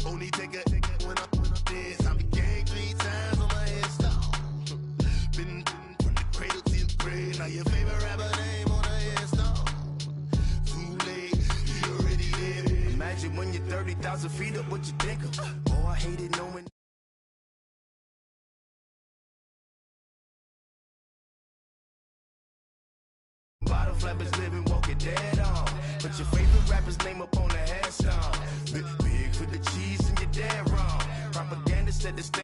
Only take a when I'm this. I'm gang 3 times on my headstone. Been from the cradle to the grave. Now your favorite rapper name on the headstone. Too late, you already there. Imagine when you're 30,000 feet up, what you think of? Oh, I hate it knowing. Bottle flappers living, walking dead on. Put your favorite rapper's name up on the headstone. Big for the cheese and you're dead wrong. Propaganda said the state.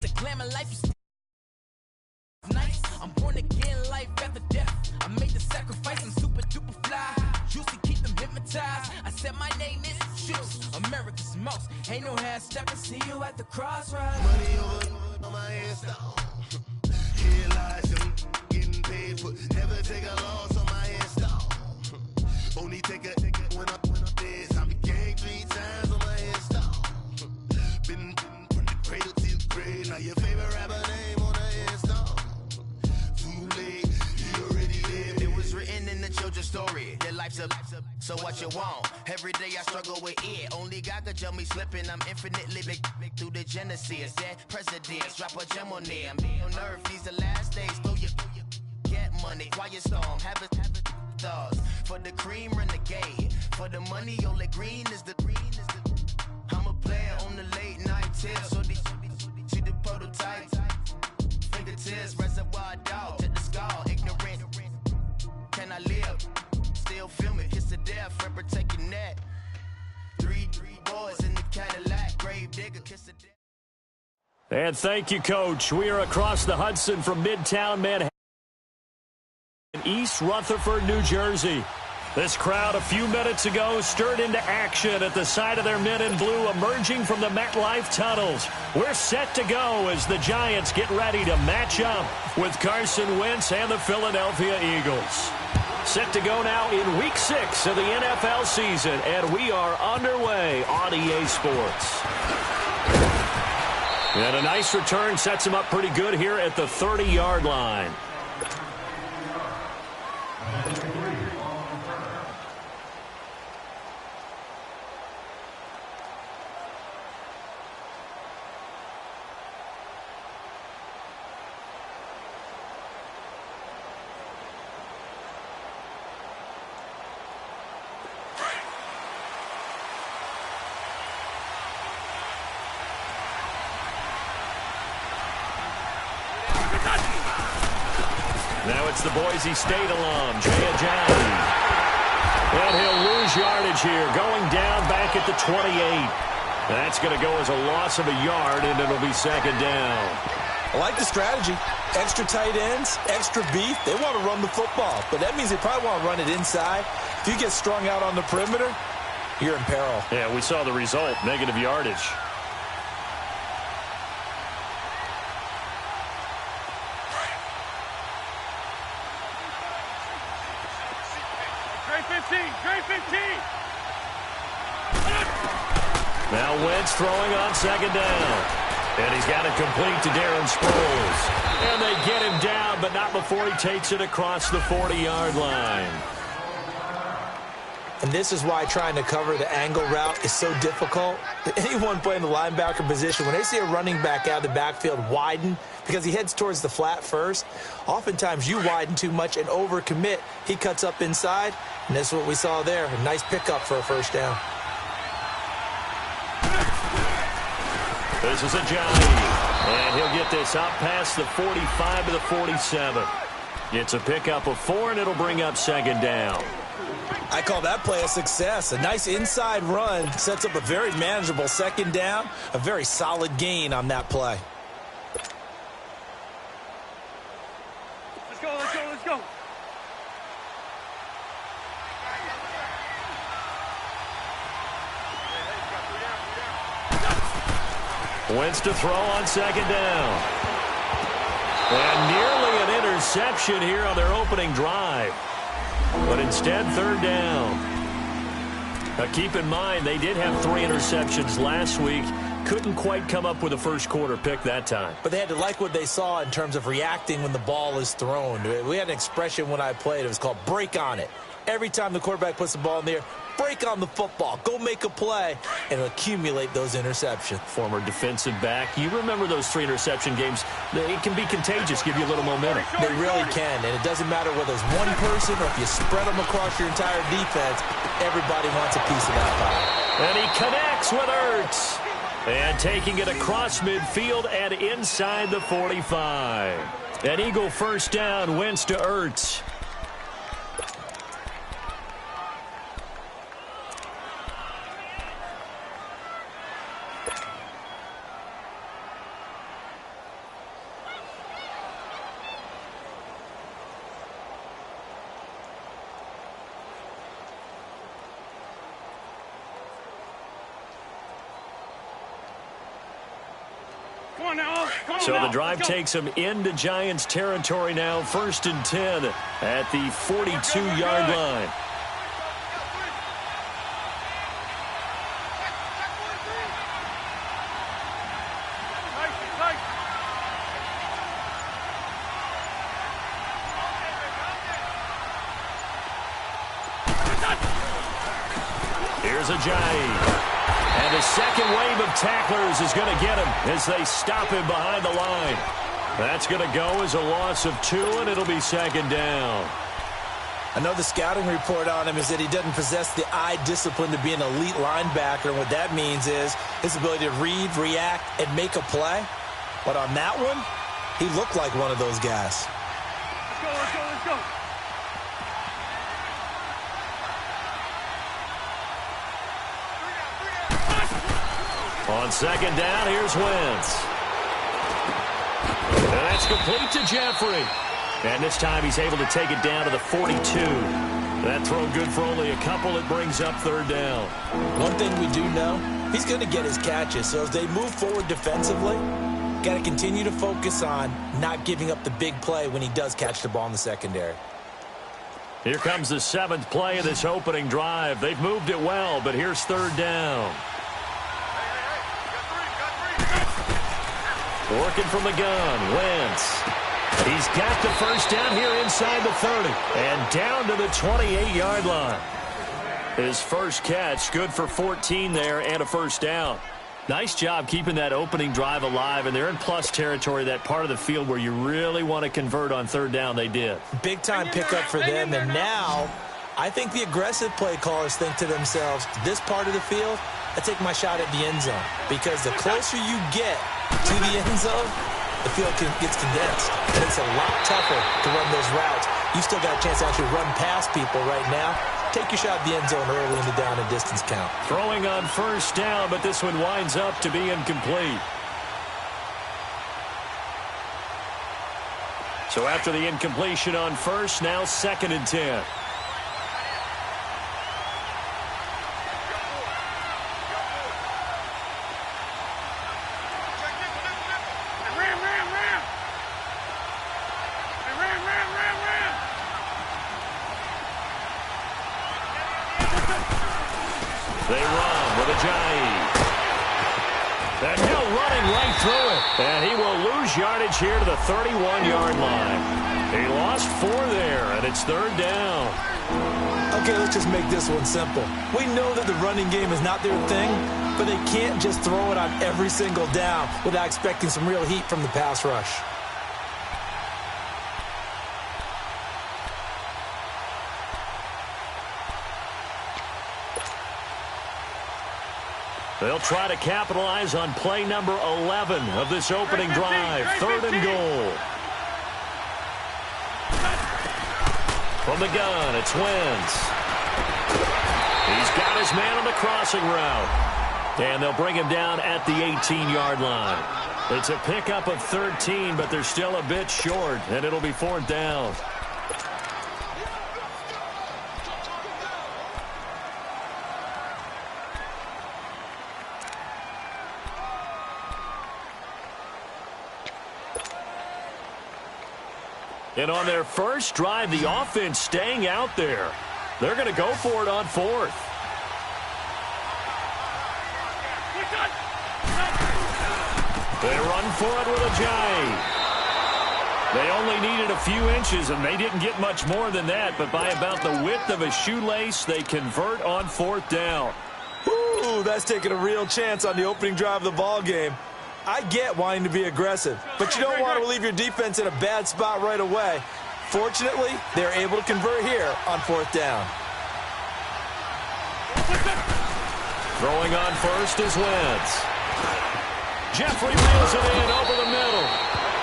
The glamour life is nice. I'm born again, life after death. I made the sacrifice, I'm super duper fly. Juicy, keep them hypnotized. I said my name is Juice, America's most. Ain't no half stepping, see you at the crossroads. Money over on my headstone. Here lies them getting paid for. Never take a loss on my headstone. Only take a when I'm this. I'm gang 3 times on my headstone. Been from the cradle to the grave. Now your favorite rapper name on the headstone. Too late, you already there. It was written in the children's story. Their life's a so what you want. Every day I struggle with it. Only God could tell me slipping. I'm infinitely big through the genesis. Dead presidents, drop a gem on them. On earth, these the last days. Throw your get money, quiet storm. Have it thoughts. For the cream, renegade. For the money, only green is the green is the. I'm a player on the late night tip. So they see the prototype. Fingertips, reservoir dog to the skull. Ignorant. Can I live? Still film it. Kiss to death. Ripper taking that. Three boys in the Cadillac. Grave digger. Kiss to death. And thank you, Coach. We are across the Hudson from Midtown Manhattan, East Rutherford, New Jersey. This crowd a few minutes ago stirred into action at the side of their men in blue emerging from the MetLife tunnels. We're set to go as the Giants get ready to match up with Carson Wentz and the Philadelphia Eagles. Set to go now in Week 6 of the NFL season, and we are underway on EA Sports. And a nice return sets him up pretty good here at the 30-yard line. Now it's the Boise State alum, Jay Ajayi. And he'll lose yardage here, going down back at the 28. That's going to go as a loss of a yard, and it'll be second down. I like the strategy. Extra tight ends, extra beef. They want to run the football, but that means they probably want to run it inside. If you get strung out on the perimeter, you're in peril. Yeah, we saw the result, negative yardage. Now Wentz throwing on second down. And he's got it complete to Darren Sproles. And they get him down, but not before he takes it across the 40-yard line. And this is why trying to cover the angle route is so difficult. Anyone playing the linebacker position, when they see a running back out of the backfield widen because he heads towards the flat first, oftentimes you widen too much and overcommit. He cuts up inside, and that's what we saw there. A nice pickup for a first down. This is Ajayi, and he'll get this out past the 45 to the 47. It's a pickup of 4, and it'll bring up second down. I call that play a success. A nice inside run sets up a very manageable second down, a very solid gain on that play. Let's go, let's go, let's go. Wentz to throw on second down. And nearly an interception here on their opening drive. But instead, third down. Now keep in mind, they did have 3 interceptions last week. Couldn't quite come up with a first quarter pick that time. But they had to like what they saw in terms of reacting when the ball is thrown. We had an expression when I played. It was called break on it. Every time the quarterback puts the ball in the air, break on the football. Go make a play and accumulate those interceptions. Former defensive back. You remember those 3 interception games. It can be contagious, give you a little momentum. They really can, and it doesn't matter whether it's one person or if you spread them across your entire defense, everybody wants a piece of that pie. And he connects with Ertz. And taking it across midfield and inside the 45. An Eagle first down, Wentz to Ertz. So the drive takes them into Giants territory now. 1st and 10 at the 42-yard line. Here's Ajayi. And the second wave of tacklers is going to get him as they stop him behind the line. That's going to go as a loss of 2, and it'll be second down. I know the scouting report on him is that he doesn't possess the eye discipline to be an elite linebacker. And what that means is his ability to read, react, and make a play. But on that one, he looked like one of those guys. Let's go. On second down, here's Wentz. And that's complete to Jeffrey. And this time he's able to take it down to the 42. That throw good for only a couple. It brings up third down. One thing we do know, he's going to get his catches. So as they move forward defensively, got to continue to focus on not giving up the big play when he does catch the ball in the secondary. Here comes the 7th play of this opening drive. They've moved it well, but here's third down. Working from the gun, Wentz. He's got the first down here inside the 30 and down to the 28-yard line. His first catch, good for 14 there and a first down. Nice job keeping that opening drive alive, and they're in plus territory, that part of the field where you really want to convert on third down. They did. Big-time pickup for them, and now I think the aggressive play callers think to themselves, this part of the field, I take my shot at the end zone, because the closer you get to the end zone, the field gets condensed. It makes it a lot tougher to run those routes. You still got a chance to actually run past people right now. Take your shot at the end zone early in the down and distance count. Throwing on first down, but this one winds up to be incomplete. So after the incompletion on first, now 2nd and 10. They run with Ajayi. And Hill running right through it. And he will lose yardage here to the 31-yard line. He lost 4 there, and it's third down. Okay, let's just make this one simple. We know that the running game is not their thing, but they can't just throw it on every single down without expecting some real heat from the pass rush. They'll try to capitalize on play number 11 of this opening drive. 3rd and goal. From the gun, it's Wentz. He's got his man on the crossing route. And they'll bring him down at the 18-yard line. It's a pickup of 13, but they're still a bit short, and it'll be 4th down. And on their first drive, the offense staying out there. They're going to go for it on fourth. They run for it with a Giant. They only needed a few inches, and they didn't get much more than that. But by about the width of a shoelace, they convert on fourth down. Ooh, that's taking a real chance on the opening drive of the ball game. I get wanting to be aggressive, but you don't want to leave your defense in a bad spot right away. Fortunately, they're able to convert here on fourth down. Throwing on first is Wentz. Jeffrey reels it in over the middle.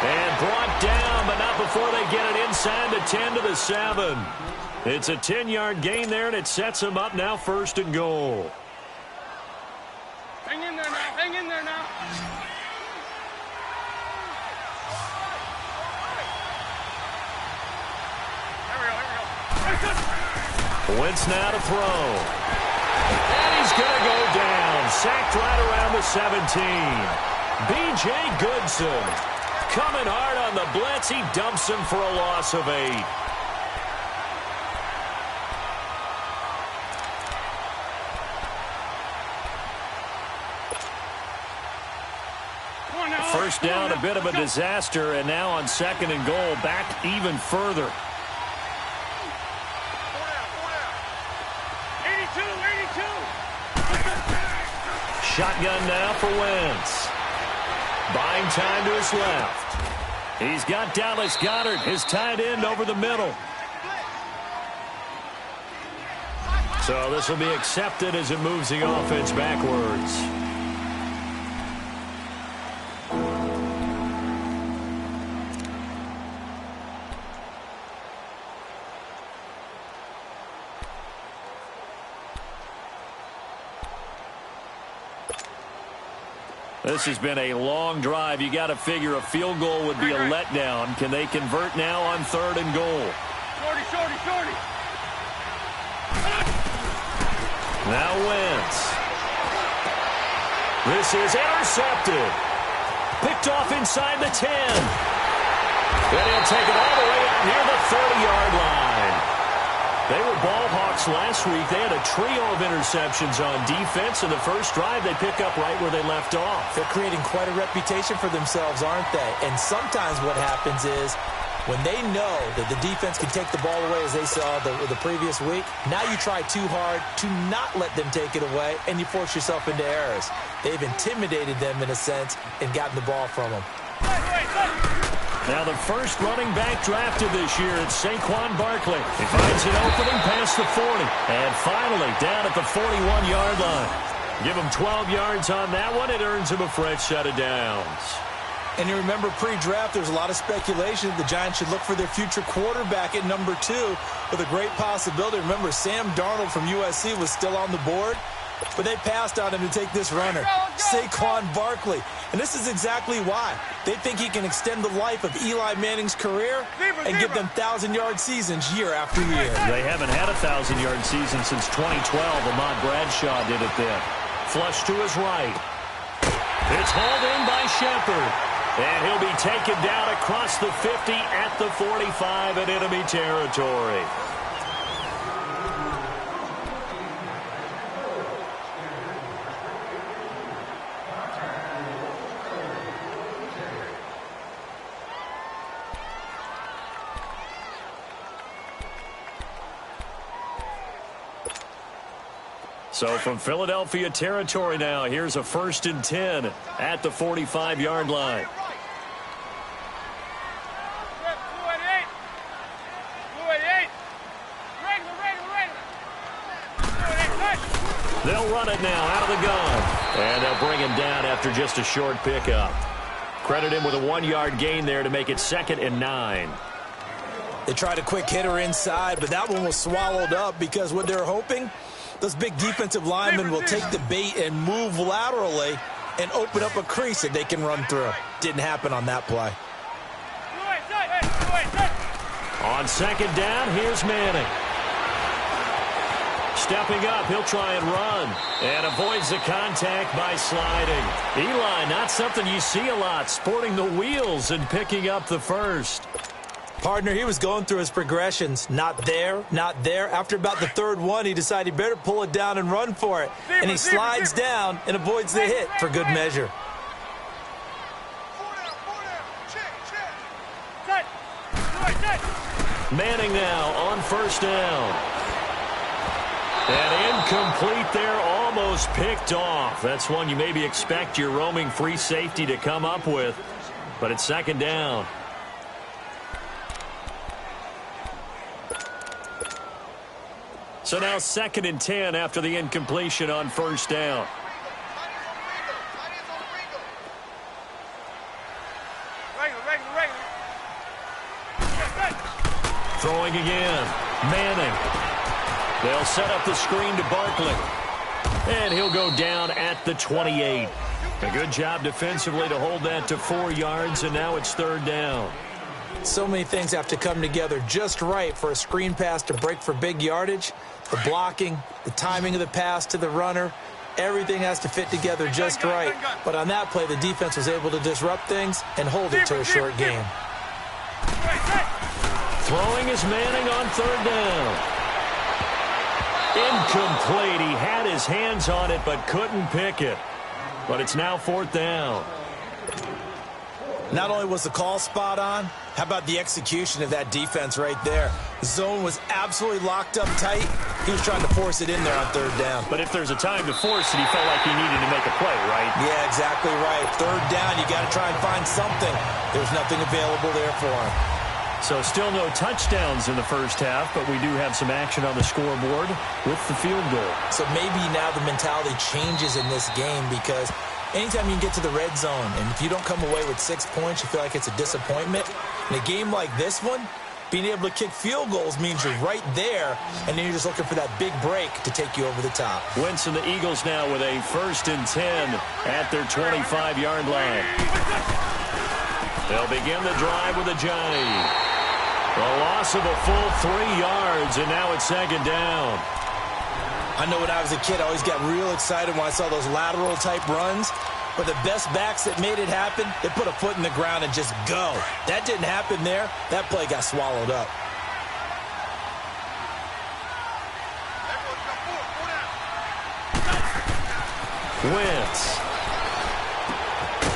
And brought down, but not before they get it inside the 10 to the 7. It's a 10-yard gain there, and it sets them up now first and goal. Hang in there now. Hang in there now. Wentz now to throw. And he's going to go down. Sacked right around the 17. B.J. Goodson coming hard on the blitz. He dumps him for a loss of 8. First down, a bit of a disaster, and now on second and goal, back even further. 82. Shotgun now for Wentz. Buying time to his left. He's got Dallas Goedert, his tight end, over the middle. So this will be accepted as it moves the offense backwards. This has been a long drive. You got to figure a field goal would be a letdown. Can they convert now on third and goal? Shorty. Now Wentz. This is intercepted. Picked off inside the 10. Then he'll take it all the way out near the 30-yard line. They were ball hawks last week. They had a trio of interceptions on defense. In the first drive, they pick up right where they left off. They're creating quite a reputation for themselves, aren't they? And sometimes what happens is when they know that the defense can take the ball away, as they saw the previous week, now you try too hard to not let them take it away, and you force yourself into errors. They've intimidated them in a sense and gotten the ball from them. Now the first running back drafted this year, it's Saquon Barkley. He finds an opening past the 40. And finally down at the 41-yard line. Give him 12 yards on that one. It earns him a fresh set of downs. And you remember pre-draft, there's a lot of speculation that the Giants should look for their future quarterback at number 2 with a great possibility. Remember, Sam Darnold from USC was still on the board, but they passed on him to take this runner, Saquon Barkley. And this is exactly why. They think he can extend the life of Eli Manning's career and give them 1,000-yard seasons year after year. They haven't had a 1,000-yard season since 2012. Ahmad Bradshaw did it then. Flush to his right. It's hauled in by Shepard. And he'll be taken down across the 50 at the 45 in enemy territory. So from Philadelphia territory now, here's a 1st and 10 at the 45-yard line. They'll run it now out of the gun. And they'll bring him down after just a short pickup. Credit him with a 1-yard gain there to make it 2nd and 9. They tried a quick hitter inside, but that one was swallowed up because what they're hoping, those big defensive linemen will take the bait and move laterally and open up a crease that they can run through. Didn't happen on that play. On 2nd down, here's Manning. Stepping up, he'll try and run. And avoids the contact by sliding. Eli, not something you see a lot, sporting the wheels and picking up the first. Partner, he was going through his progressions. Not there, not there. After about the third one, he decided he better pull it down and run for it. And he slides down and avoids the hit for good measure. Manning now on first down. And incomplete there, almost picked off. That's one you maybe expect your roaming free safety to come up with. But it's second down. So now 2nd and 10 after the incompletion on first down. Throwing again. Manning. They'll set up the screen to Barkley. And he'll go down at the 28. A good job defensively to hold that to 4 yards, and now it's 3rd down. So many things have to come together just right for a screen pass to break for big yardage. The blocking, the timing of the pass to the runner, everything has to fit together just right. But on that play, the defense was able to disrupt things and hold it to a short game. Throwing is Manning on 3rd down. Incomplete. He had his hands on it but couldn't pick it. But it's now 4th down. Not only was the call spot on, how about the execution of that defense right there? The zone was absolutely locked up tight. He was trying to force it in there on 3rd down. But if there's a time to force it, he felt like he needed to make a play, right? Yeah, exactly right. 3rd down, you got to try and find something. There's nothing available there for him. So still no touchdowns in the first half, but we do have some action on the scoreboard with the field goal. So maybe now the mentality changes in this game because anytime you can get to the red zone, and if you don't come away with 6 points, you feel like it's a disappointment. In a game like this one, being able to kick field goals means you're right there, and then you're just looking for that big break to take you over the top. Wentz and the Eagles now with a 1st and 10 at their 25-yard line. They'll begin the drive with a jive. A loss of a full 3 yards, and now it's 2nd down. I know when I was a kid, I always got real excited when I saw those lateral-type runs. But the best backs that made it happen, they put a foot in the ground and just go. That didn't happen there. That play got swallowed up. Wentz.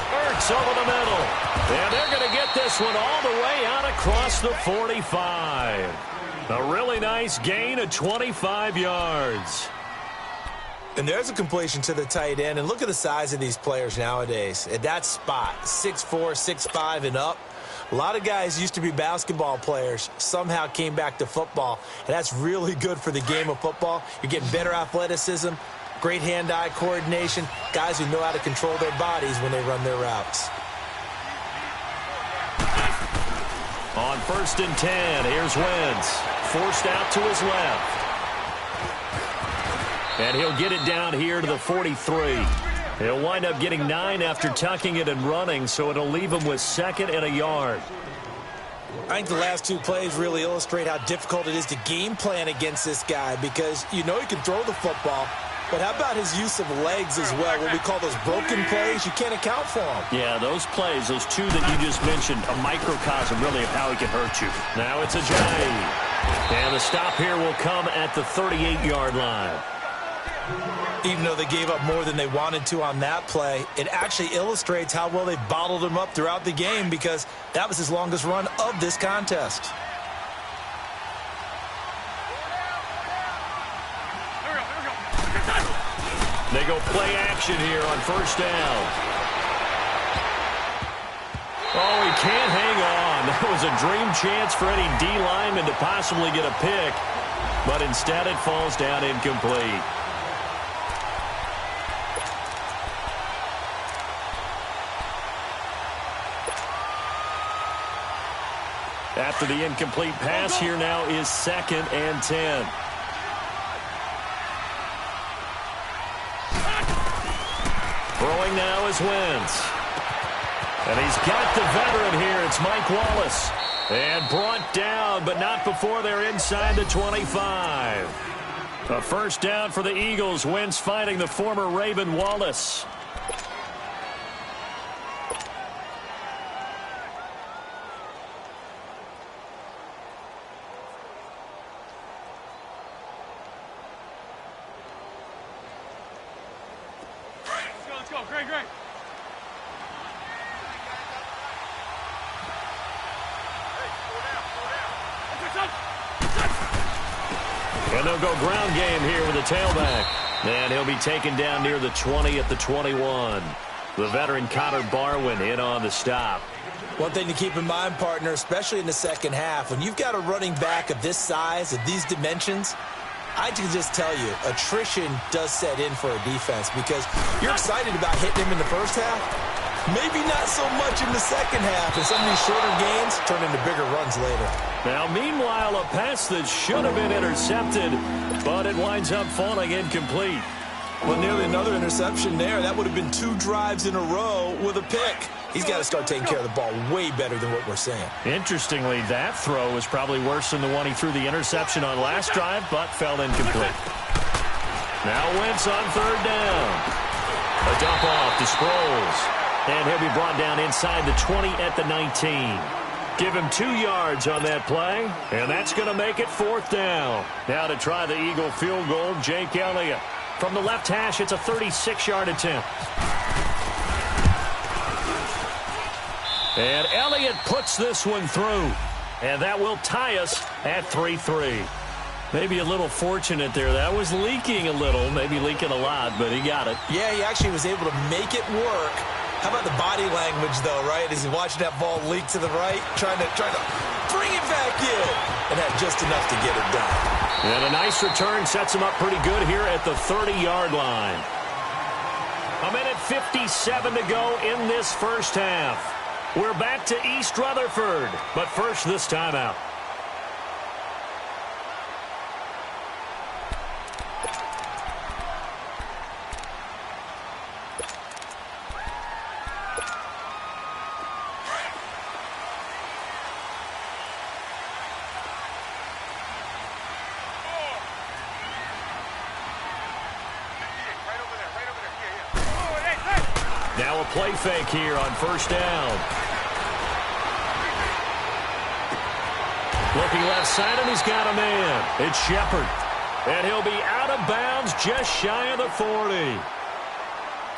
Ertz over the middle. And they're going to get this one all the way out across the 45. A really nice gain of 25 yards. And there's a completion to the tight end. And look at the size of these players nowadays. At that spot, 6'4", 6'5", and up. A lot of guys used to be basketball players, somehow came back to football. And that's really good for the game of football. You're getting better athleticism, great hand-eye coordination, guys who know how to control their bodies when they run their routes. On 1st and 10, here's Wentz. Forced out to his left. And he'll get it down here to the 43. He'll wind up getting 9 after tucking it and running, so it'll leave him with 2nd and a yard. I think the last 2 plays really illustrate how difficult it is to game plan against this guy because you know he can throw the football, but how about his use of legs as well? What we call those broken plays, you can't account for them. Yeah, those plays, those 2 that you just mentioned, a microcosm really of how he can hurt you. Now it's a jive. And the stop here will come at the 38-yard line. Even though they gave up more than they wanted to on that play, it actually illustrates how well they bottled him up throughout the game because that was his longest run of this contest. They go play action here on 1st down. Oh, he can't hang on. That was a dream chance for any D lineman to possibly get a pick, but instead it falls down incomplete. After the incomplete pass, here now is 2nd and 10. Throwing now is Wentz. And he's got the veteran here. It's Mike Wallace. And brought down, but not before they're inside the 25. A 1st down for the Eagles. Wentz finding the former Raven Wallace. great, great. And they'll go ground game here with a tailback. And he'll be taken down near the 20 at the 21. The veteran Connor Barwin in on the stop. One thing to keep in mind, partner, especially in the second half, when you've got a running back of this size, of these dimensions, I can just tell you, attrition does set in for a defense because you're excited about hitting him in the first half. Maybe not so much in the second half, and some of these shorter gains turn into bigger runs later. Now, meanwhile, a pass that should have been intercepted, but it winds up falling incomplete. Well, nearly another interception there. That would have been 2 drives in a row with a pick. He's got to start taking care of the ball way better than what we're saying. Interestingly, that throw was probably worse than the one he threw the interception on last drive, but fell incomplete. Now Wentz on third down. A dump off to Sproles. And he'll be brought down inside the 20 at the 19. Give him 2 yards on that play, and that's going to make it 4th down. Now to try the Eagle field goal, Jake Elliott. From the left hash, it's a 36-yard attempt. And Elliott puts this one through. And that will tie us at 3-3. Maybe a little fortunate there. That was leaking a little, maybe leaking a lot, but he got it. Yeah, he actually was able to make it work. How about the body language, though, right? As he's watching that ball leak to the right, trying to bring it back in, and had just enough to get it done. And a nice return sets him up pretty good here at the 30-yard line. 1:57 to go in this first half. We're back to East Rutherford, but first this timeout. Now a play fake here on first down. Looking left side, and he's got a man. It's Shepard. And he'll be out of bounds just shy of the 40.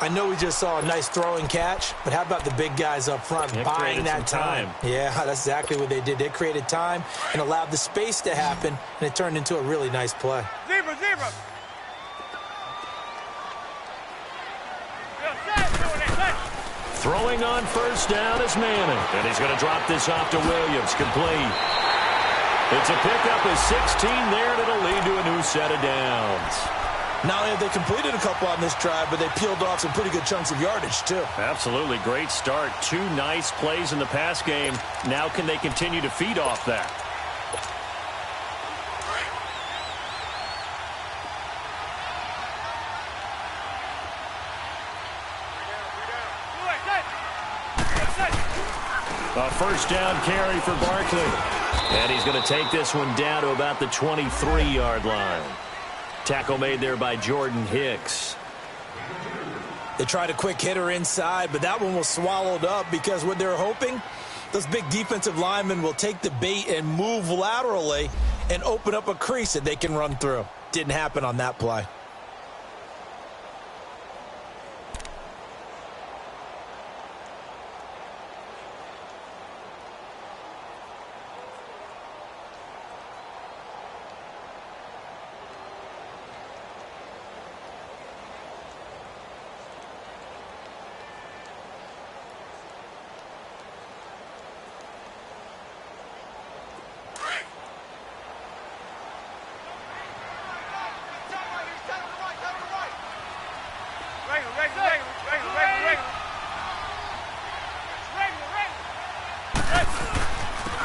I know we just saw a nice throwing catch, but how about the big guys up front buying that time? Yeah, that's exactly what they did. They created time and allowed the space to happen, and it turned into a really nice play. Zebra. Throwing on first down is Manning. And he's going to drop this off to Williams. Complete. It's a pickup of 16 there, and it'll lead to a new set of downs. Not only have they completed a couple on this drive, but they peeled off some pretty good chunks of yardage, too. Absolutely. Great start. 2 nice plays in the pass game. Now can they continue to feed off that? A first down carry for Barkley. And he's going to take this one down to about the 23-yard line. Tackle made there by Jordan Hicks. They tried a quick hitter inside, but that one was swallowed up because what they're hoping, those big defensive linemen will take the bait and move laterally and open up a crease that they can run through. Didn't happen on that play.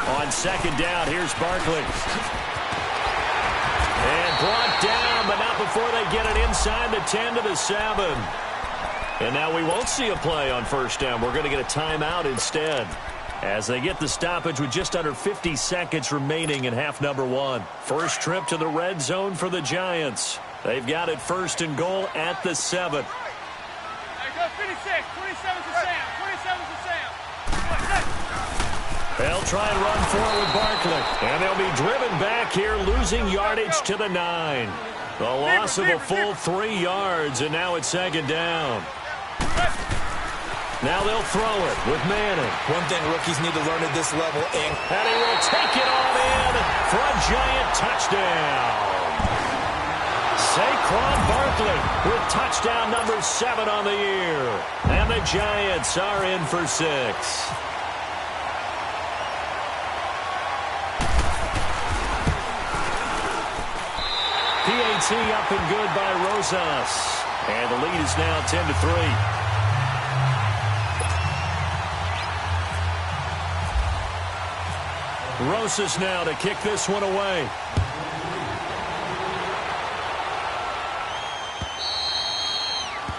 On second down, here's Barkley. And brought down, but not before they get it inside the 10 to the 7. And now we won't see a play on first down. We're going to get a timeout instead, as they get the stoppage with just under 50 seconds remaining in half number 1. First trip to the red zone for the Giants. They've got it first and goal at the 7. 27 to Sam. They'll try and run forward with Barkley. And they'll be driven back here, losing yardage to the 9. The loss of a full 3 yards, and now it's second down. Now they'll throw it with Manning. One thing rookies need to learn at this level, and he will take it on in for a Giant touchdown. Saquon Barkley with touchdown number 7 on the year. And the Giants are in for 6. PAT up and good by Rosas. And the lead is now 10-3. Rosas now to kick this one away.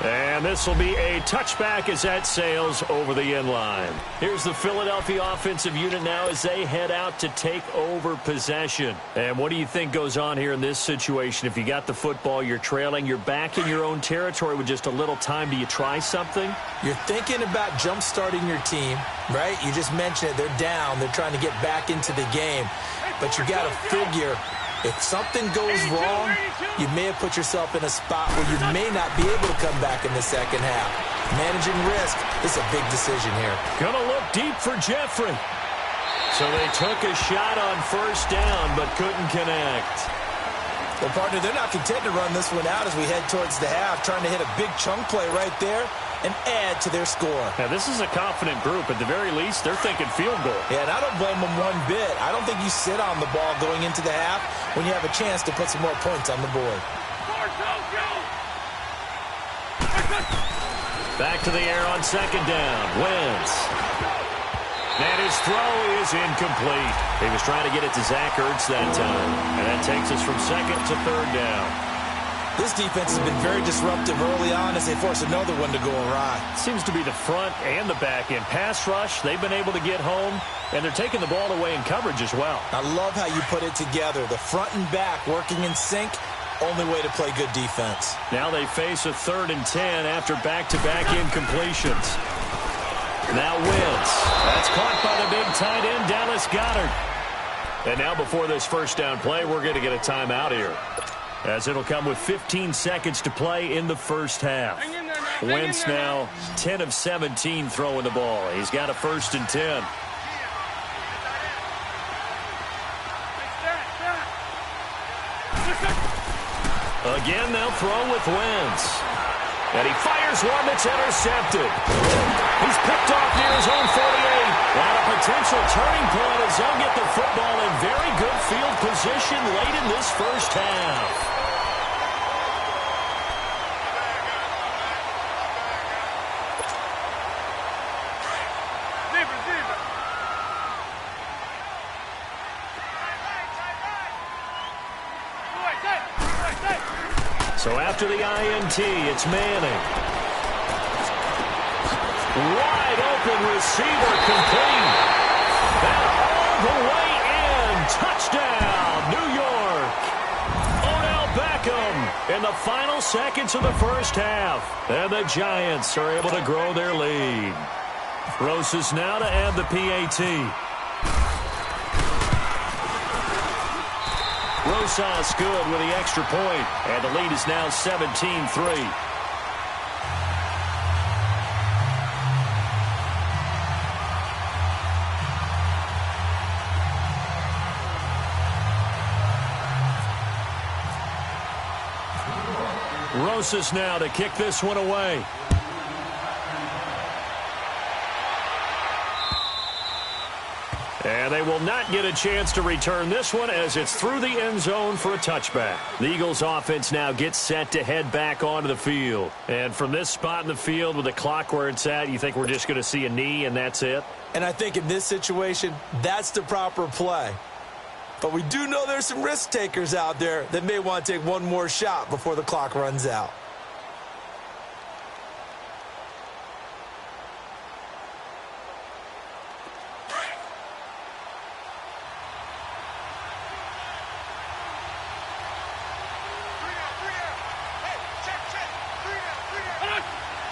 And this will be a touchback as that sails over the end line. Here's the Philadelphia offensive unit now as they head out to take over possession. And what do you think goes on here in this situation? If you got the football, you're trailing, you're back in your own territory with just a little time. Do you try something? You're thinking about jump-starting your team, right? You just mentioned it. They're down. They're trying to get back into the game. But you got to figure, if something goes wrong, you may have put yourself in a spot where you may not be able to come back in the second half. Managing risk is a big decision here. Gonna look deep for Jeffrey. So they took a shot on first down, but couldn't connect. Well, partner, they're not content to run this one out as we head towards the half, trying to hit a big chunk play right there and add to their score. Now, this is a confident group. At the very least, they're thinking field goal. Yeah, and I don't blame them one bit. I don't think you sit on the ball going into the half when you have a chance to put some more points on the board. Back to the air on second down. Wentz. And his throw is incomplete. He was trying to get it to Zach Ertz that time. And that takes us from second to third down. This defense has been very disruptive early on as they force another one to go awry. Seems to be the front and the back end. Pass rush, they've been able to get home, and they're taking the ball away in coverage as well. I love how you put it together. The front and back working in sync, only way to play good defense. Now they face a 3rd and 10 after back-to-back incompletions. Now Wentz. That's caught by the big tight end, Dallas Goedert. And now before this first down play, we're going to get a timeout here, as it'll come with 15 seconds to play in the first half. Wentz now 10 of 17 throwing the ball. He's got a 1st and 10. Again, they'll throw with Wentz. And he fires one that's intercepted. He's picked off near his own 48. And a potential turning point as they'll get the football in very good field position late in this first half. So after the INT, it's Manning. Wide open receiver complete. And all the way in. Touchdown, New York. Odell Beckham in the final seconds of the first half. And the Giants are able to grow their lead. Rosas now to add the PAT. Rosas good with the extra point, and the lead is now 17-3. Rosas now to kick this one away. And they will not get a chance to return this one as it's through the end zone for a touchback. The Eagles offense now gets set to head back onto the field. And from this spot in the field with the clock where it's at, you think we're just going to see a knee and that's it? And I think in this situation, that's the proper play. But we do know there's some risk takers out there that may want to take one more shot before the clock runs out.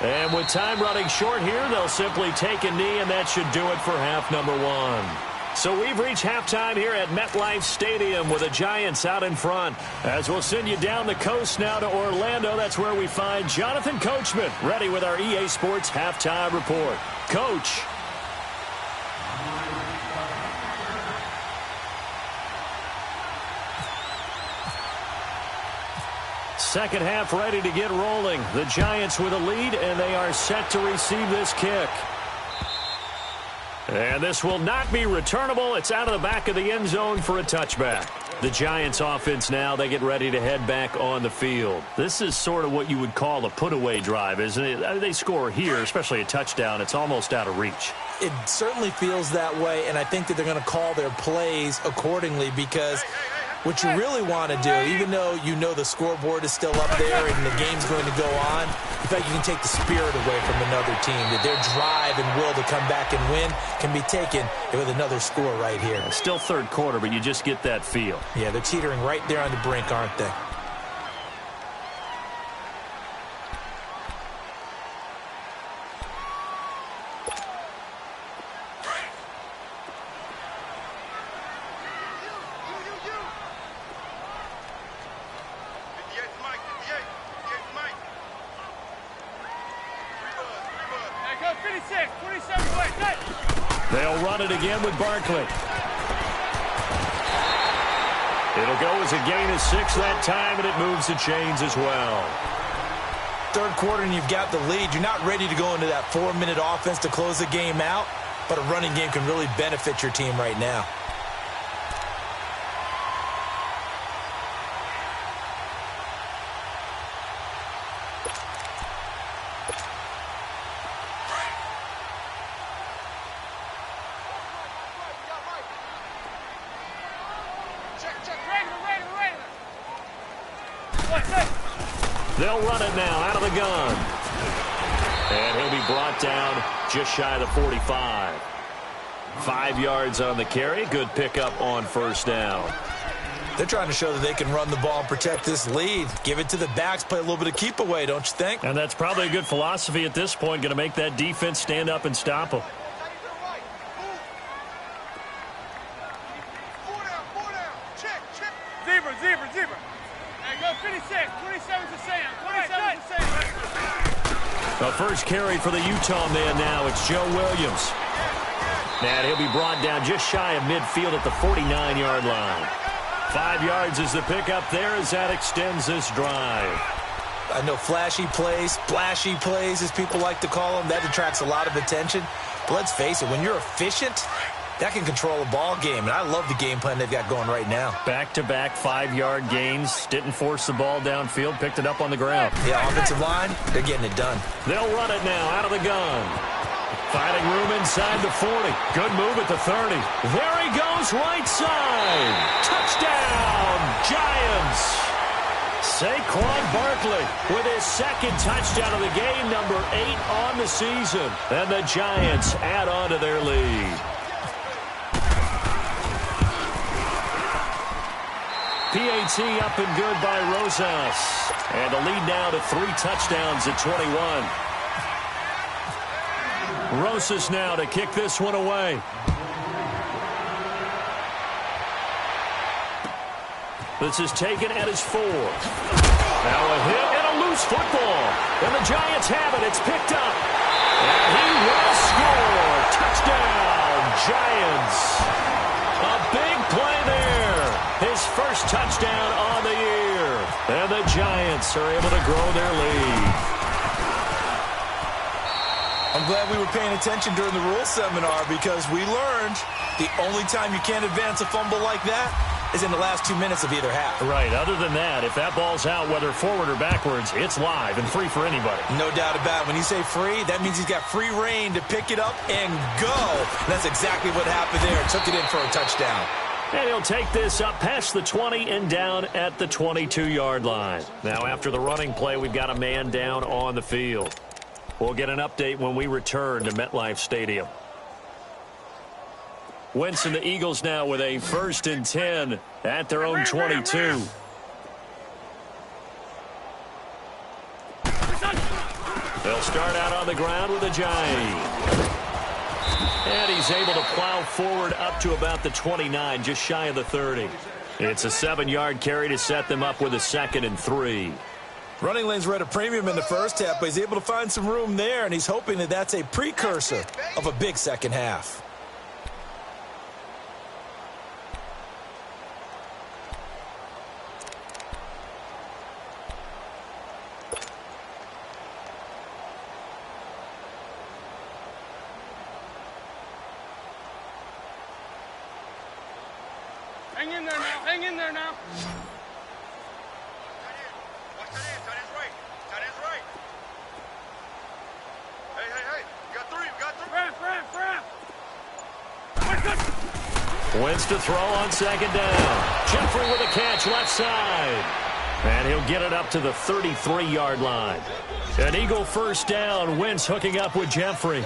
And with time running short here, they'll simply take a knee, and that should do it for half number 1. So we've reached halftime here at MetLife Stadium with the Giants out in front. As we'll send you down the coast now to Orlando, that's where we find Jonathan Coachman ready with our EA Sports halftime report. Coach. Second half ready to get rolling. The Giants with a lead, and they are set to receive this kick. And this will not be returnable. It's out of the back of the end zone for a touchback. The Giants offense now, they get ready to head back on the field. This is sort of what you would call a put-away drive, isn't it? They score here, especially a touchdown. It's almost out of reach. It certainly feels that way, and I think that they're going to call their plays accordingly because what you really want to do, even though you know the scoreboard is still up there and the game's going to go on, in fact, you can take the spirit away from another team, that their drive and will to come back and win can be taken with another score right here. It's still third quarter, but you just get that feel. Yeah, they're teetering right there on the brink, aren't they? They'll run it again with Barkley. It'll go as a gain of 6 that time, and it moves the chains as well. Third quarter, and you've got the lead. You're not ready to go into that 4-minute offense to close the game out, but a running game can really benefit your team right now. They'll run it now out of the gun. And he'll be brought down just shy of the 45. 5 yards on the carry. Good pickup on first down. They're trying to show that they can run the ball and protect this lead. Give it to the backs, play a little bit of keep away, don't you think? And that's probably a good philosophy at this point. Going to make that defense stand up and stop them. Zebra. Hey, go 56. 27's the same. 27's the same. The first carry for the Utah man now. It's Joe Williams. And he'll be brought down just shy of midfield at the 49-yard line. 5 yards is the pickup there as that extends this drive. I know flashy plays, splashy plays, as people like to call them, that attracts a lot of attention. But let's face it, when you're efficient, that can control a ball game, and I love the game plan they've got going right now. Back-to-back 5-yard gains. Didn't force the ball downfield. Picked it up on the ground. Yeah, offensive line, they're getting it done. They'll run it now out of the gun. Finding room inside the 40. Good move at the 30. There he goes right side. Touchdown, Giants. Saquon Barkley with his second touchdown of the game, number 8 on the season. And the Giants add on to their lead. PAT up and good by Rosas. And the lead now to 3 touchdowns at 21. Rosas now to kick this one away. This is taken at his 4. Now a hit and a loose football. And the Giants have it. It's picked up. And he will score. Touchdown, Giants. A big play there. His first touchdown on the year. And the Giants are able to grow their lead. I'm glad we were paying attention during the rules seminar because we learned the only time you can't advance a fumble like that is in the last 2 minutes of either half. Right. Other than that, if that ball's out, whether forward or backwards, it's live and free for anybody. No doubt about it. When you say free, that means he's got free reign to pick it up and go. And that's exactly what happened there. Took it in for a touchdown. And he'll take this up past the 20 and down at the 22-yard line. Now, after the running play, we've got a man down on the field. We'll get an update when we return to MetLife Stadium. Wentz and the Eagles now with a 1st and 10 at their own 22. They'll start out on the ground with Ajayi. And he's he's able to plow forward up to about the 29, just shy of the 30. It's a 7-yard carry to set them up with a 2nd and 3. Running lanes were at a premium in the first half, but he's able to find some room there, and he's hoping that that's a precursor of a big second half. Hang in there now. Hang in there now. Watch that end. Tight end's right. Tight end's right. Hey, hey, hey. You got 3. You got 3. Wrap. Wentz to throw on 2nd down. Jeffrey with a catch left side. And he'll get it up to the 33-yard line. An Eagle 1st down. Wentz hooking up with Jeffrey.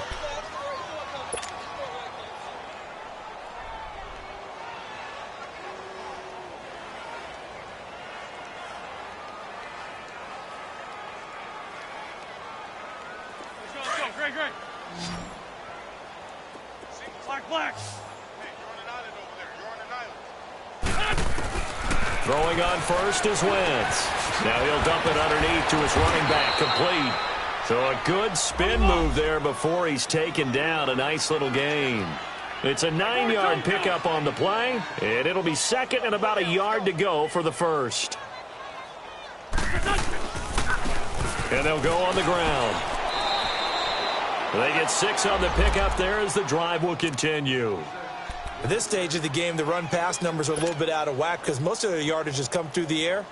Great. Black. Hey, you're on an island over there. You're on an island. Throwing on 1st is Wentz. Now he'll dump it underneath to his running back, complete. So a good spin move there before he's taken down. A nice little gain. It's a 9-yard pickup on the play, and it'll be 2nd and about a yard to go for the 1st. And they'll go on the ground. They get 6 on the pickup there as the drive will continue. At this stage of the game, the run-pass numbers are a little bit out of whack because most of their yardage has come through the air.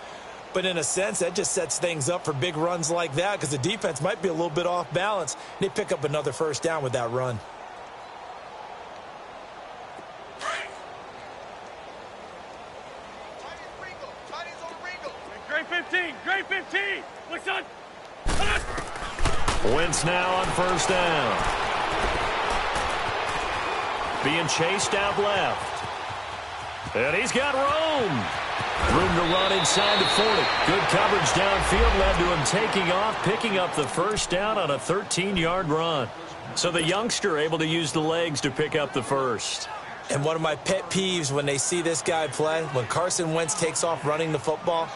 But in a sense, that just sets things up for big runs like that because the defense might be a little bit off balance. They pick up another 1st down with that run. Tight end's on Ringo. Great 15. Great 15. What's on? Wentz now on 1st down. Being chased out left. And he's got room. Room to run inside the 40. Good coverage downfield led to him taking off, picking up the 1st down on a 13-yard run. So the youngster able to use the legs to pick up the 1st. And one of my pet peeves when they see this guy play, when Carson Wentz takes off running the football,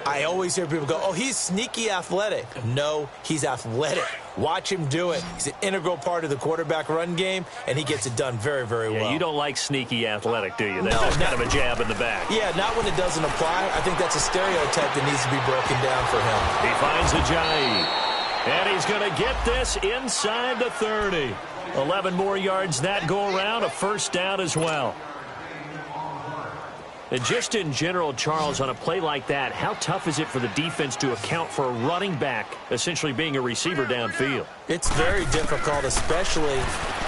I always hear people go, oh, he's sneaky athletic. No, he's athletic. Watch him do it. He's an integral part of the quarterback run game, and he gets it done very, very well. Yeah, you don't like sneaky athletic, do you? That's No, kind of a jab in the back. Yeah, not when it doesn't apply. I think that's a stereotype that needs to be broken down for him. He finds Ajayi. And he's going to get this inside the 30. 11 more yards that go around, a 1st down as well. And just in general, Charles, on a play like that, how tough is it for the defense to account for a running back essentially being a receiver downfield? It's very difficult, especially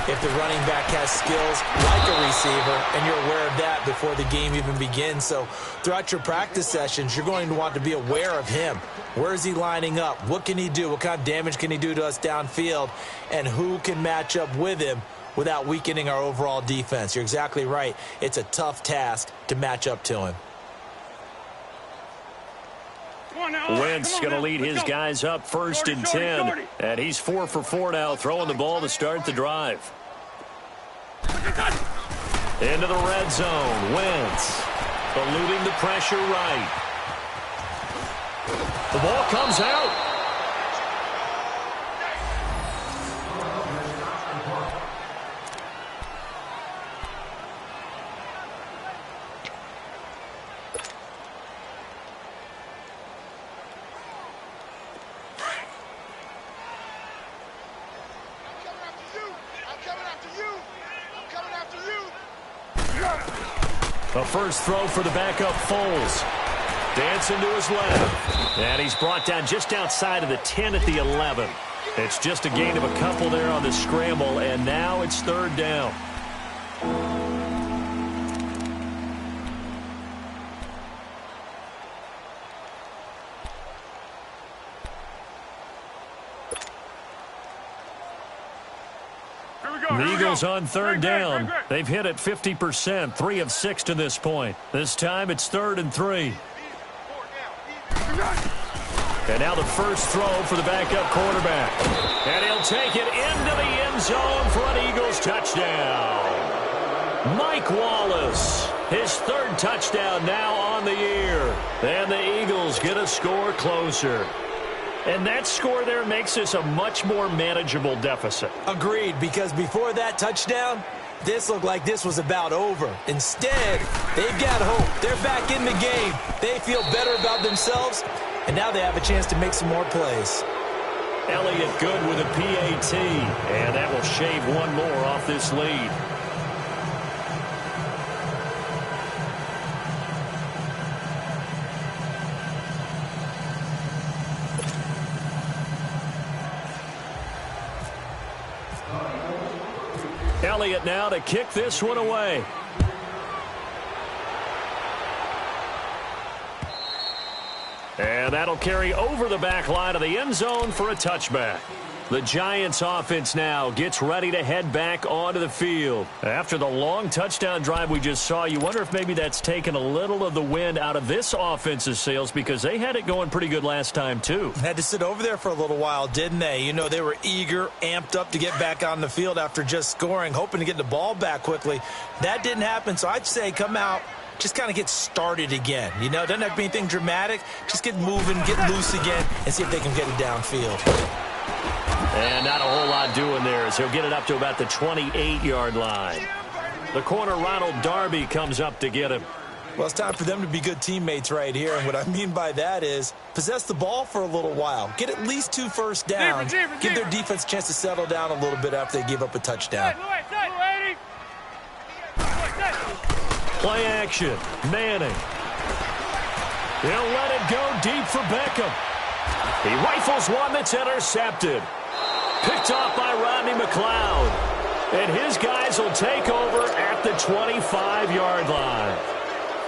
if the running back has skills like a receiver, and you're aware of that before the game even begins. So throughout your practice sessions, you're going to want to be aware of him. Where is he lining up? What can he do? What kind of damage can he do to us downfield? And who can match up with him without weakening our overall defense? You're exactly right. It's a tough task to match up to him. Wentz going to lead his guys up 1st and 10. And he's 4 for 4 now, throwing the ball to start the drive. Into the red zone. Wentz eluding the pressure right. The ball comes out. A first throw for the backup Foles. Dancing to his left. And he's brought down just outside of the 10 at the 11. It's just a gain of a couple there on the scramble, and now it's 3rd down. The Eagles on 3rd down. They've hit it 50%, 3 of 6 to this point. This time it's 3rd and 3. And now the first throw for the backup quarterback. And he'll take it into the end end zone for an Eagles touchdown. Mike Wallace, his third touchdown now on the year. And the Eagles get a score closer. And that score there makes this a much more manageable deficit. Agreed, because before that touchdown, this looked like this was about over. Instead, they've got hope. They're back in the game. They feel better about themselves, and now they have a chance to make some more plays. Elliott good with a PAT, and that will shave one more off this lead. Elliott now to kick this one away. And that'll carry over the back line of the end zone for a touchback. The Giants offense now gets ready to head back onto the field. After the long touchdown drive we just saw, you wonder if maybe that's taken a little of the wind out of this offense's sails, because they had it going pretty good last time too. Had to sit over there for a little while, didn't they? You know, they were eager, amped up to get back on the field after just scoring, hoping to get the ball back quickly. That didn't happen, so I'd say come out, just kind of get started again. You know, doesn't have to be anything dramatic. Just get moving, get loose again, and see if they can get it downfield. And not a whole lot doing there as he'll get it up to about the 28-yard line. The corner, Ronald Darby, comes up to get him. Well, it's time for them to be good teammates right here, and what I mean by that is possess the ball for a little while. Get at least 2 first downs. Give their defense a chance to settle down a little bit after they give up a touchdown. Play action. Manning. He'll let it go deep for Beckham. He rifles one that's intercepted. Picked off by Rodney McLeod. And his guys will take over at the 25-yard line.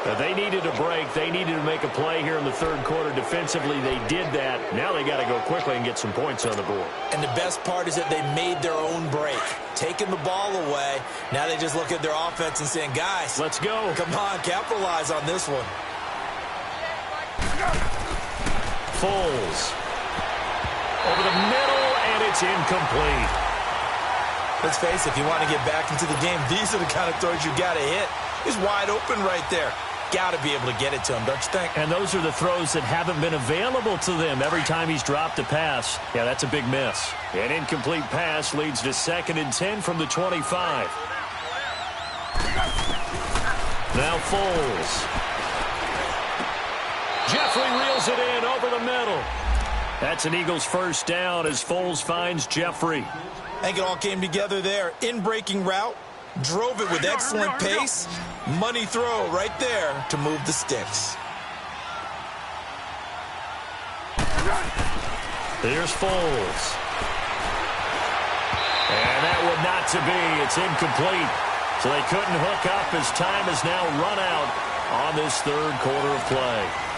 Now, they needed a break. They needed to make a play here in the third quarter. Defensively, they did that. Now they got to go quickly and get some points on the board. And the best part is that they made their own break. Taking the ball away. Now they just look at their offense and saying, guys, let's go. Come on, capitalize on this one. Foles. Over the middle, and it's incomplete. Let's face it, if you want to get back into the game, these are the kind of throws you got to hit. He's wide open right there. Got to be able to get it to him, don't you think? And those are the throws that haven't been available to them every time he's dropped a pass. Yeah, that's a big miss. An incomplete pass leads to 2nd and 10 from the 25. Now Foles. Jeffrey reels it in over the middle. That's an Eagles first down as Foles finds Jeffrey. I think it all came together there. In-breaking route. Drove it with excellent pace. Money throw right there to move the sticks. Here's Foles. And that would not to be. It's incomplete. So they couldn't hook up as time has now run out on this third quarter of play.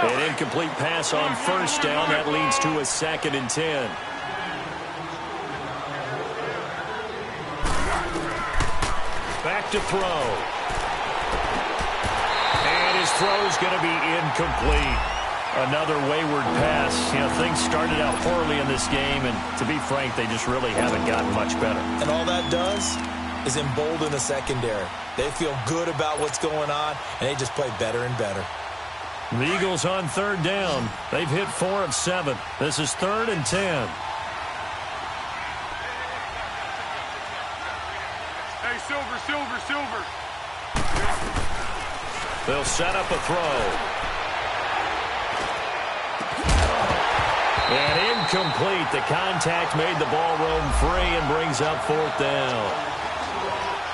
An incomplete pass on first down. That leads to a 2nd and 10. Back to throw. And his throw's going to be incomplete. Another wayward pass. You know, things started out poorly in this game, and to be frank, they just really haven't gotten much better. And all that does is embolden the secondary. They feel good about what's going on, and they just play better and better. The Eagles on third down. They've hit 4 of 7. This is 3rd and 10. Hey, Silver. They'll set up a throw. And incomplete. The contact made the ball roam free and brings up 4th down.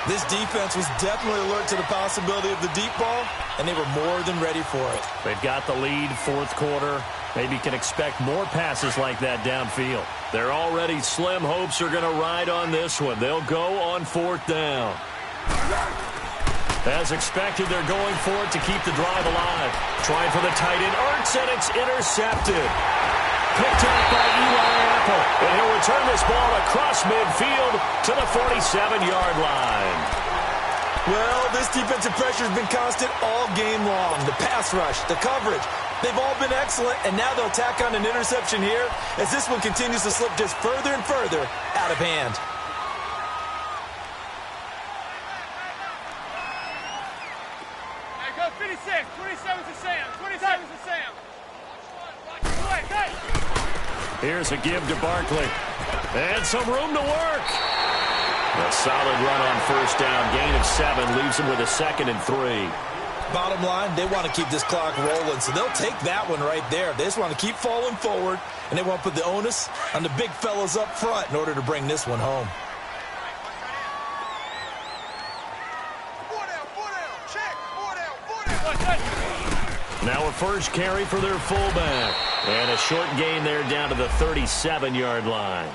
This defense was definitely alert to the possibility of the deep ball, and they were more than ready for it. They've got the lead, 4th quarter. Maybe can expect more passes like that downfield. Their already slim hopes are going to ride on this one. They'll go on 4th down. As expected, they're going for it to keep the drive alive. Trying for the tight end, Ertz, and it's intercepted. Picked up by Eli Apple. And he'll return this ball across midfield to the 47-yard line. Well, this defensive pressure has been constant all game long. The pass rush, the coverage, they've all been excellent, and now they'll tack on an interception here as this one continues to slip just further and further out of hand. Hey, go 56. 27's to Sam. 27's to Sam. Here's a give to Barkley. And some room to work. A solid run on first down. Gain of 7 leaves them with a 2nd and 3. Bottom line, they want to keep this clock rolling, so they'll take that one right there. They just want to keep falling forward, and they want to put the onus on the big fellas up front in order to bring this one home. Now a first carry for their fullback. And a short gain there down to the 37-yard line.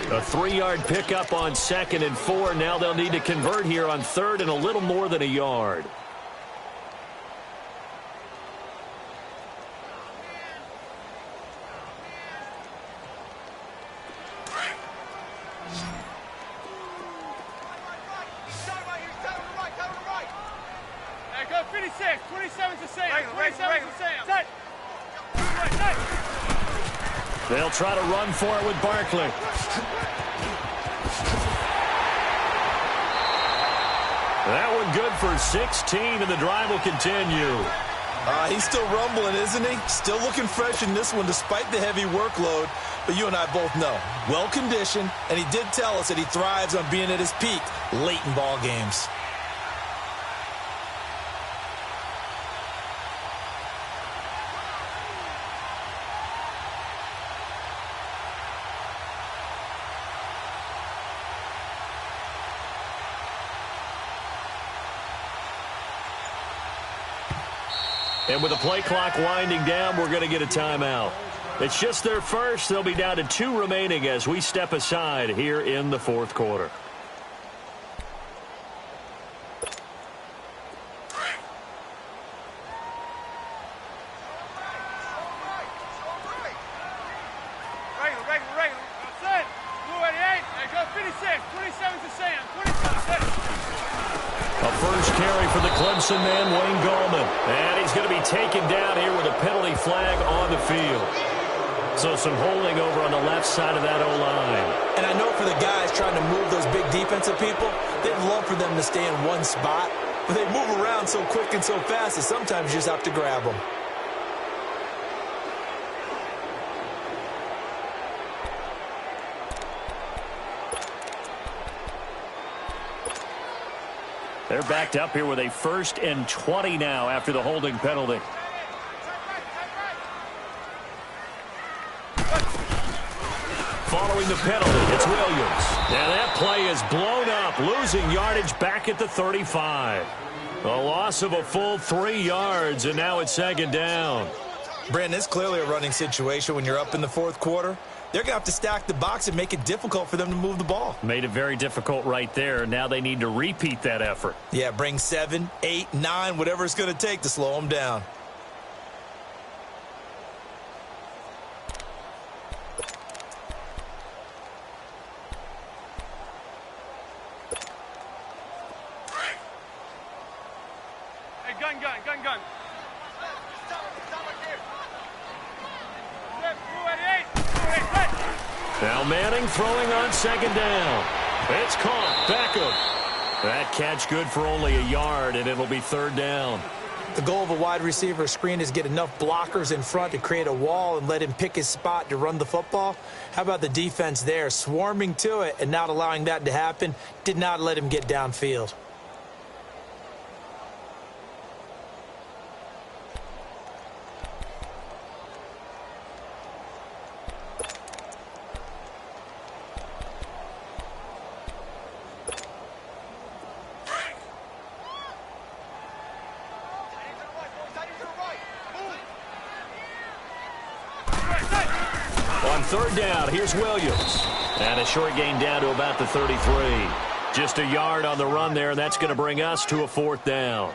A 3-yard pickup on 2nd and 4. Now they'll need to convert here on 3rd and a little more than a yard. Hey, go 56. 27's to Sam. 27's to Sam. They'll try to run for it with Barkley. That one good for 16, and the drive will continue. He's still rumbling, isn't he? Still looking fresh in this one despite the heavy workload. But you and I both know, well-conditioned, and he did tell us that he thrives on being at his peak late in ball games. And with the play clock winding down, we're going to get a timeout. It's just their first. They'll be down to 2 remaining as we step aside here in the 4th quarter. Regular. That's it. Blue 88. Hey, go 56. 27's to Sam. 27's. A first carry for the Clemson man, Wayne Gallman. And he's going to be taken down here with a penalty flag on the field. So some holding over on the left side of that O-line. And I know for the guys trying to move those big defensive people, they'd love for them to stay in one spot. But they move around so quick and so fast that sometimes you just have to grab them. They're backed up here with a 1st and 20 now after the holding penalty. Following the penalty, it's Williams. And that play is blown up, losing yardage back at the 35. A loss of a full 3 yards, and now it's 2nd down. Brandon, it's clearly a running situation when you're up in the 4th quarter. They're going to have to stack the box and make it difficult for them to move the ball. Made it very difficult right there. Now they need to repeat that effort. Yeah, bring 7, 8, 9, whatever it's going to take to slow them down. Hey, gun. Now Manning throwing on 2nd down. It's caught. Beckham. That catch good for only a yard, and it'll be 3rd down. The goal of a wide receiver screen is get enough blockers in front to create a wall and let him pick his spot to run the football. How about the defense there, swarming to it and not allowing that to happen? Did not let him get downfield. On 3rd down, here's Williams. And a short gain down to about the 33. Just a yard on the run there, and that's going to bring us to a 4th down.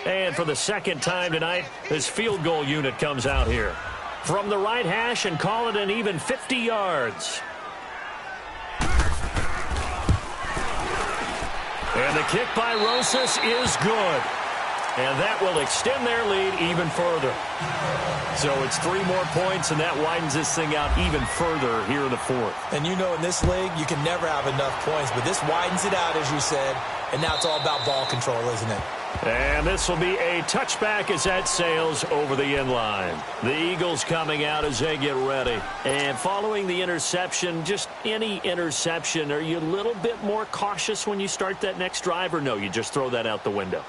And for the 2nd time tonight, this field goal unit comes out here. From the right hash and call it an even 50 yards. And the kick by Rosas is good. And that will extend their lead even further. So it's 3 more points, and that widens this thing out even further here in the fourth. And you know in this league, you can never have enough points, but this widens it out, as you said, and now it's all about ball control, isn't it? And this will be a touchback as that sails over the end line. The Eagles coming out as they get ready. And following the interception, just any interception, are you a little bit more cautious when you start that next drive, or no, you just throw that out the window?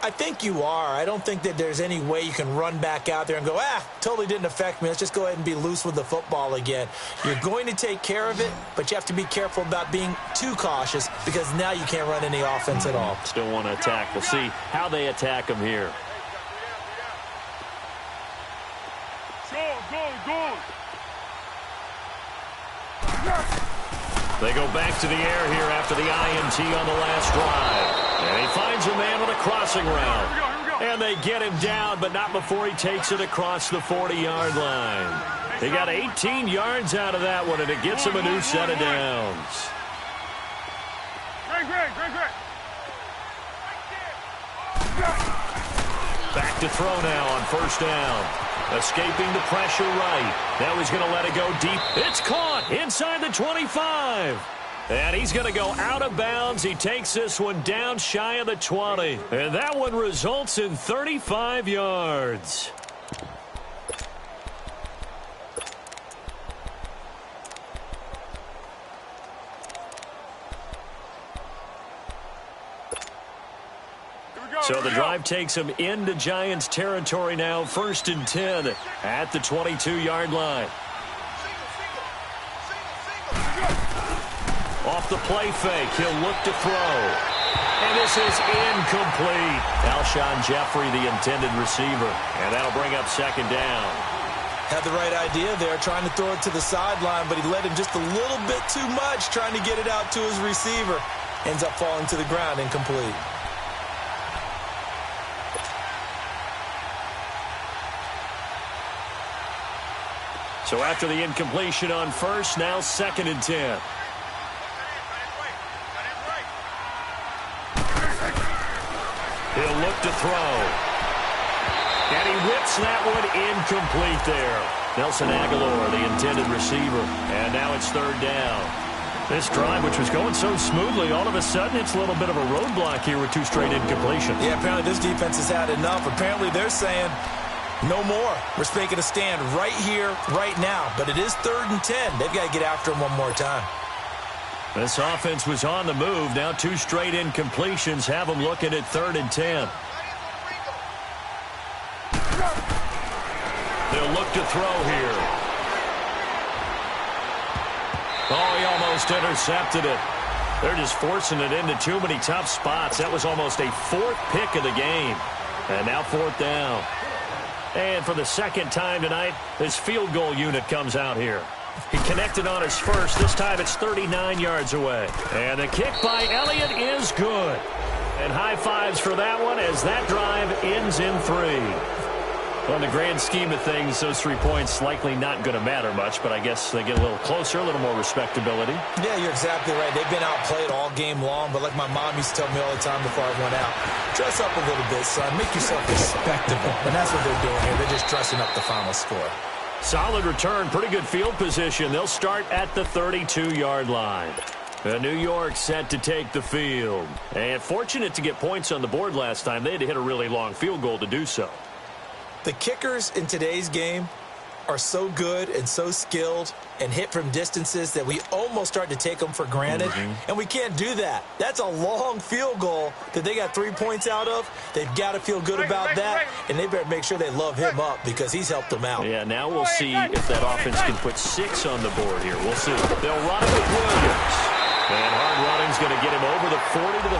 I think you are. I don't think that there's any way you can run back out there and go, totally didn't affect me. Let's just go ahead and be loose with the football again. You're going to take care of it, but you have to be careful about being too cautious because now you can't run any offense at all. Still want to attack. We'll see how they attack them here. They go back to the air here after the INT on the last drive. And he finds a man with a crossing route. And they get him down, but not before he takes it across the 40-yard line. He got 18 yards out of that one, and it gets him a new set of downs. Back to throw now on first down. Escaping the pressure right. Now he's going to let it go deep. It's caught inside the 25. And he's going to go out of bounds. He takes this one down shy of the 20. And that one results in 35 yards. So the drive takes him into Giants territory now. 1st and 10 at the 22-yard line. Off the play fake, he'll look to throw. And this is incomplete. Alshon Jeffrey, the intended receiver. And that'll bring up 2nd down. Had the right idea there, trying to throw it to the sideline, but he led him just a little bit too much, trying to get it out to his receiver. Ends up falling to the ground, incomplete. So after the incompletion on first, now 2nd and 10. He'll look to throw. And he whips that one incomplete there. Nelson Aguilar, the intended receiver. And now it's 3rd down. This drive, which was going so smoothly, all of a sudden it's a little bit of a roadblock here with 2 straight incompletions. Yeah, apparently this defense has had enough. Apparently they're saying, no more. We're making a stand right here, right now. But it is 3rd and 10. They've got to get after him one more time. This offense was on the move. Now 2 straight incompletions have them looking at 3rd and 10. They'll look to throw here. Oh, he almost intercepted it. They're just forcing it into too many tough spots. That was almost a 4th pick of the game. And now 4th down. And for the 2nd time tonight, this field goal unit comes out here. He connected on his first. This time it's 39 yards away. And the kick by Elliott is good. And high fives for that one as that drive ends in 3. Well, in the grand scheme of things, those 3 points likely not going to matter much, but I guess they get a little closer, a little more respectability. Yeah, you're exactly right. They've been outplayed all game long, but like my mom used to tell me all the time before I went out, dress up a little bit, son. Make yourself respectable. And that's what they're doing here. They're just dressing up the final score. Solid return, pretty good field position. They'll start at the 32-yard line. New York set to take the field. And fortunate to get points on the board last time. They had to hit a really long field goal to do so. The kickers in today's game are so good and so skilled and hit from distances that we almost start to take them for granted. And we can't do that. That's a long field goal that they got 3 points out of. They've got to feel good about that, and they better make sure they love him up because he's helped them out. Yeah, now we'll see if that offense can put 6 on the board here. We'll see. They'll run it with Williams. And hard running's going to get him over the 40 to the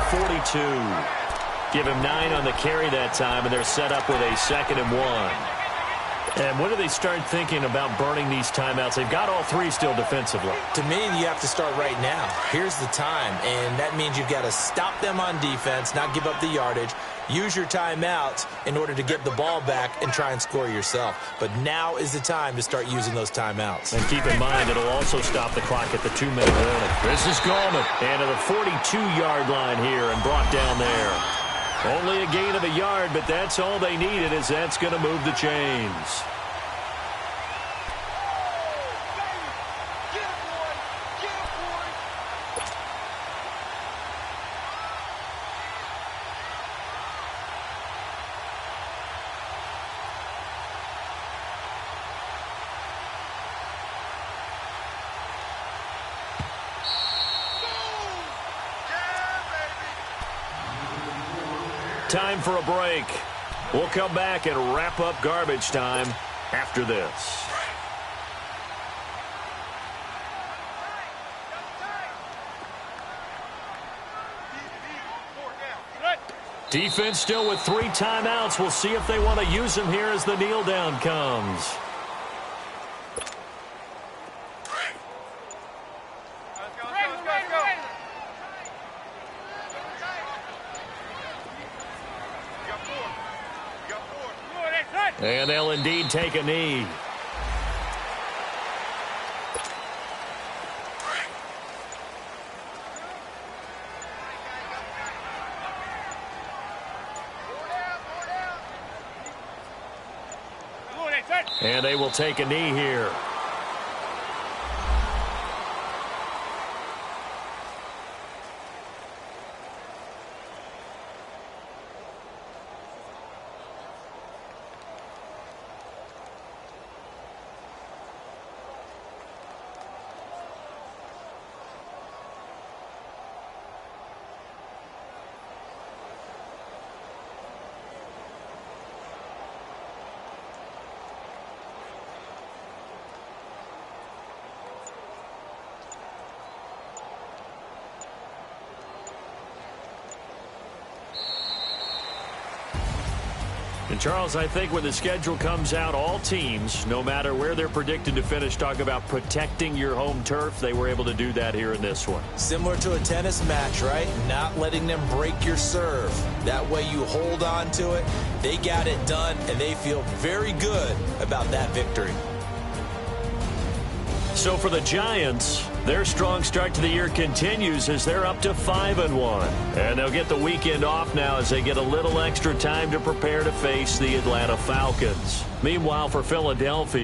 42. Give him 9 on the carry that time, and they're set up with a 2nd and 1. And when do they start thinking about burning these timeouts? They've got all 3 still defensively. To me, you have to start right now. Here's the time, and that means you've got to stop them on defense, not give up the yardage. use your timeouts in order to get the ball back and try and score yourself. But now is the time to start using those timeouts. And keep in mind, it'll also stop the clock at the 2-minute warning. This is Gallman. And to the 42-yard line here and brought down there. Only a gain of a yard, but that's all they needed, as that's going to move the chains. Time for a break. We'll come back and wrap up garbage time after this. Defense still with 3 timeouts. We'll see if they want to use them here as the kneel down comes. And they'll indeed take a knee. And they will take a knee here. And Charles, I think when the schedule comes out, all teams, no matter where they're predicted to finish, talk about protecting your home turf. They were able to do that here in this one. Similar to a tennis match, right? Not letting them break your serve. That way you hold on to it. They got it done, and they feel very good about that victory. So for the Giants, their strong start to the year continues as they're up to 5-1. And they'll get the weekend off now as they get a little extra time to prepare to face the Atlanta Falcons. Meanwhile, for Philadelphia,